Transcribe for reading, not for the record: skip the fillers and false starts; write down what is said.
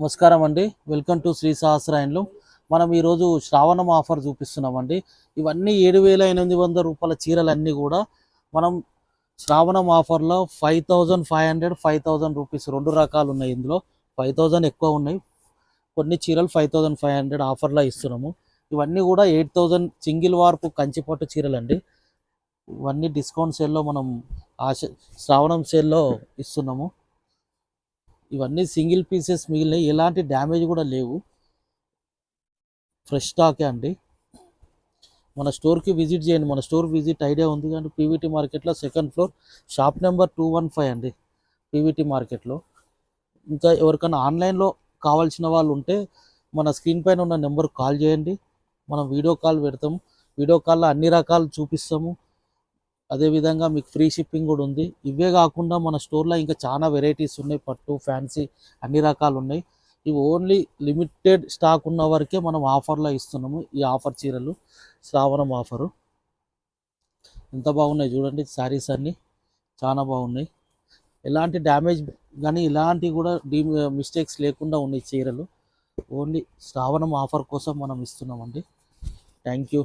నమస్కారం అండి. Welcome to Shri సహస్రాయన్లు. మనం ఈరోజు శ్రావణం ఆఫర్ చూపిస్తున్నామండి. ఇవన్నీ 7,800 రూపాయల చీరలన్నీ కూడా మనం శ్రావణం ఆఫర్లో 5,500 5,000 రూపీస్ రెండు రకాలు ఉన్నాయి. ఇందులో 5,000 ఎక్కువ ఉన్నాయి, కొన్ని చీరలు 5,500 ఆఫర్లో ఇస్తున్నాము. ఇవన్నీ కూడా 8,000 సింగిల్ వార్పు కంచిపట్టు చీరలండి. ఇవన్నీ డిస్కౌంట్ సేల్లో మనం శ్రావణం సేల్లో ఇస్తున్నాము. ఇవన్నీ సింగిల్ పీసెస్ మిగిలినాయి, ఎలాంటి డ్యామేజ్ కూడా లేవు, ఫ్రెష్ స్టాకే అండి. మన స్టోర్కి విజిట్ చేయండి. మన స్టోర్ విజిట్ ఐడియా ఉంది కానీ పీవీటీ మార్కెట్లో సెకండ్ ఫ్లోర్, షాప్ నెంబర్ 215 అండి, పీవీటీ మార్కెట్లో. ఇంకా ఎవరికైనా ఆన్లైన్లో కావాల్సిన వాళ్ళు ఉంటే మన స్క్రీన్ పైన ఉన్న నెంబర్కి కాల్ చేయండి. మనం వీడియో కాల్ పెడతాము. వీడియో కాల్లో అన్ని రకాలు చూపిస్తాము. అదేవిధంగా మీకు ఫ్రీ షిప్పింగ్ కూడా ఉంది. ఇవే కాకుండా మన స్టోర్లో ఇంకా చాలా వెరైటీస్ ఉన్నాయి, పట్టు ఫ్యాన్సీ అన్ని రకాలు ఉన్నాయి. ఇవి ఓన్లీ లిమిటెడ్ స్టాక్ ఉన్న వరకే మనం ఆఫర్లో ఇస్తున్నాము. ఈ ఆఫర్ చీరలు శ్రావణం ఆఫరు ఎంత బాగున్నాయి చూడండి. శారీస్ అన్నీ చాలా బాగున్నాయి, ఎలాంటి డ్యామేజ్ కానీ ఇలాంటివి కూడా మిస్టేక్స్ లేకుండా ఉన్నాయి చీరలు. ఓన్లీ శ్రావణం ఆఫర్ కోసం మనం ఇస్తున్నామండి. Thank you.